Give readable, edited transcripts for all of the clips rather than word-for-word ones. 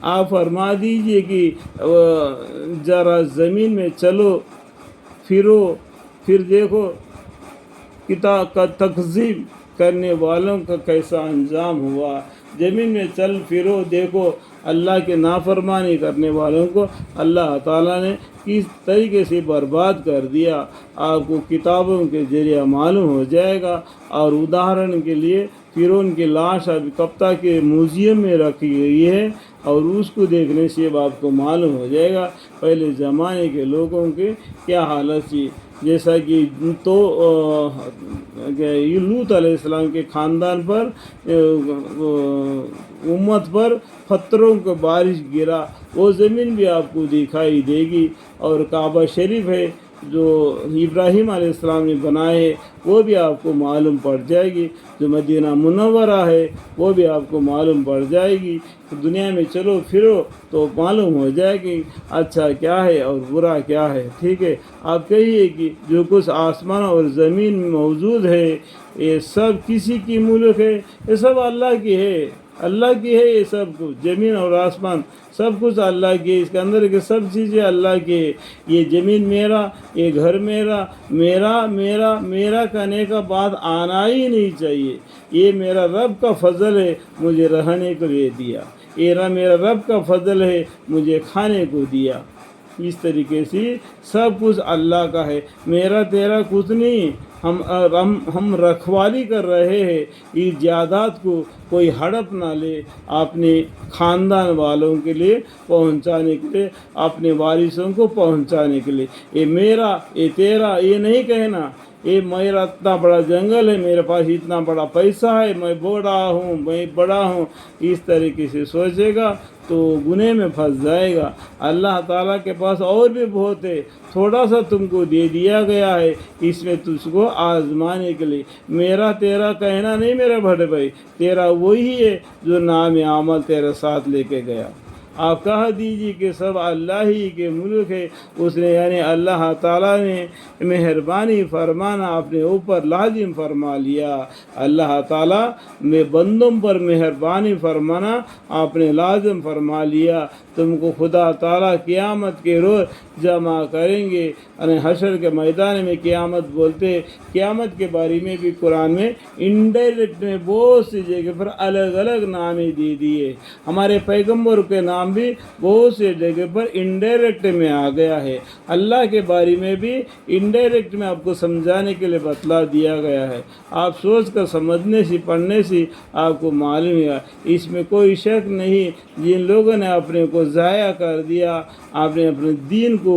آپ فرما دیجئے کہ ذرا زمین میں چلو پھرو، پھر دیکھو کتاب کا تکذیب کرنے والوں کا کیسا انجام ہوا۔ زمین میں چل پھرو، دیکھو اللہ کے نافرمانی کرنے والوں کو اللہ تعالیٰ نے کس طریقے سے برباد کر دیا، آپ کو کتابوں کے ذریعہ معلوم ہو جائے گا۔ اور ادھارن کے لیے فرعون کی لاش ابھی قبطہ کے میوزیم میں رکھی گئی ہے، اور اس کو دیکھنے سے اب آپ کو معلوم ہو جائے گا پہلے زمانے کے لوگوں کی کیا حالت تھی۔ جیسا کہ تو لوط علیہ السلام کے خاندان پر امت پر پتھروں کا بارش گرا، وہ زمین بھی آپ کو دکھائی دے گی۔ اور کعبہ شریف ہے جو ابراہیم علیہ السلام نے بنائے، وہ بھی آپ کو معلوم پڑ جائے گی۔ جو مدینہ منورہ ہے وہ بھی آپ کو معلوم پڑ جائے گی۔ دنیا میں چلو پھرو تو معلوم ہو جائے گی اچھا کیا ہے اور برا کیا ہے، ٹھیک ہے۔ آپ کہیے کہ جو کچھ آسمان اور زمین میں موجود ہے یہ سب کسی کی ملک ہے؟ یہ سب اللہ کی ہے، اللہ کی ہے یہ سب کچھ، زمین اور آسمان سب کچھ اللہ کی ہے، اس کے اندر کے سب چیزیں اللہ کی ہے۔ یہ زمین میرا، یہ گھر میرا، میرا میرا میرا کہنے کا بات آنا ہی نہیں چاہیے۔ یہ میرا رب کا فضل ہے مجھے رہنے کو لیے دیا، یہ میرا رب کا فضل ہے مجھے کھانے کو دیا۔ اس طریقے سے سب کچھ اللہ کا ہے، میرا تیرا کچھ نہیں۔ ہم رکھوالی کر رہے ہیں اس جائیداد کو کوئی ہڑپ نہ لے، اپنے خاندان والوں کے لیے پہنچانے کے لیے، اپنے وارثوں کو پہنچانے کے لیے۔ یہ میرا، یہ تیرا، یہ نہیں کہنا یہ میرا اتنا بڑا جنگل ہے، میرے پاس اتنا بڑا پیسہ ہے، میں بوڑھا ہوں، میں بڑا ہوں، اس طریقے سے سوچے گا تو گناہ میں پھنس جائے گا۔ اللہ تعالیٰ کے پاس اور بھی بہت ہے، تھوڑا سا تم کو دے دیا گیا ہے اس میں تجھ کو آزمانے کے لیے۔ میرا تیرا کہنا نہیں میرے بڑے بھائی، تیرا وہی ہے جو نام عمل تیرے ساتھ لے کے گیا۔ آپ کہہ دیجیے کہ سب اللہ ہی کے ملک ہے، اس نے یعنی اللہ تعالیٰ نے مہربانی فرمانا اپنے اوپر لازم فرما لیا۔ اللہ تعالیٰ میں بندوں پر مہربانی فرمانا آپ نے لازم فرما لیا۔ تم کو خدا تعالیٰ قیامت کے روز جمع کریں گے، یعنی حشر کے میدان میں قیامت بولتے۔ قیامت کے بارے میں بھی قرآن میں انڈائریکٹ میں بہت سی جگہ پر الگ الگ نامیں دے دیے۔ ہمارے پیغمبر کے نام بھی بہت سے جگہ پر انڈائریکٹ میں آ گیا ہے۔ اللہ کے بارے میں بھی انڈائریکٹ میں آپ کو سمجھانے کے لیے بتلا دیا گیا ہے۔ آپ سوچ کر سمجھنے سے، پڑھنے سے آپ کو معلوم ہے، اس میں کوئی شک نہیں۔ جن لوگوں نے اپنے کو ضائع کر دیا، آپ نے اپنے دین کو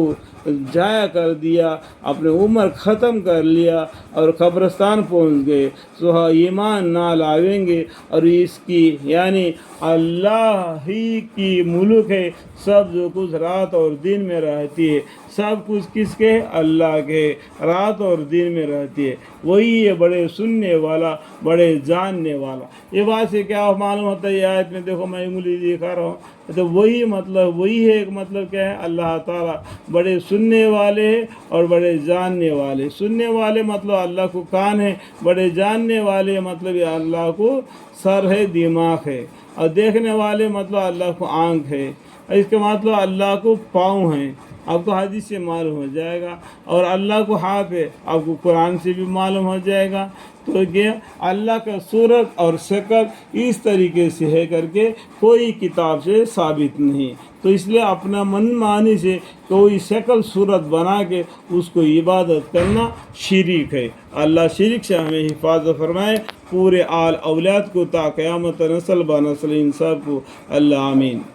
ضائع کر دیا، اپنے عمر ختم کر لیا اور قبرستان پہنچ گئے، سو ایمان نہ لاویں گے۔ اور اس کی یعنی اللہ ہی کی ملک ہے، سب جو کچھ رات اور دن میں رہتی ہے، سب کچھ کس کے؟ اللہ کے، رات اور دن میں رہتی ہے، وہی ہے بڑے سننے والا، بڑے جاننے والا۔ یہ بات سے کیا معلوم ہوتا ہے؟ یہ آیت میں دیکھو میں انگلی دکھا رہا ہوں، تو وہی مطلب، وہی ہے ایک مطلب کیا ہے؟ اللہ تعالیٰ بڑے سننے والے ہیں اور بڑے جاننے والے۔ سننے والے مطلب اللہ کو کان ہے، بڑے جاننے والے مطلب یہ اللہ کو سر ہے، دماغ ہے، اور دیکھنے والے مطلب اللہ کو آنکھ ہے، اس کے مطلب اللہ کو پاؤں ہیں۔ آپ کو حدیث سے معلوم ہو جائے گا۔ اور اللہ کو ہاتھ ہے، آپ کو قرآن سے بھی معلوم ہو جائے گا۔ تو یہ اللہ کا صورت اور شکل اس طریقے سے ہے کر کے کوئی کتاب سے ثابت نہیں۔ تو اس لیے اپنا من مانی سے کوئی شکل صورت بنا کے اس کو عبادت کرنا شرک ہے۔ اللہ شرک سے ہمیں حفاظت فرمائے، پورے آل اولاد کو تا قیامت نسل بہ نسل ان سب کو، اللہ آمین۔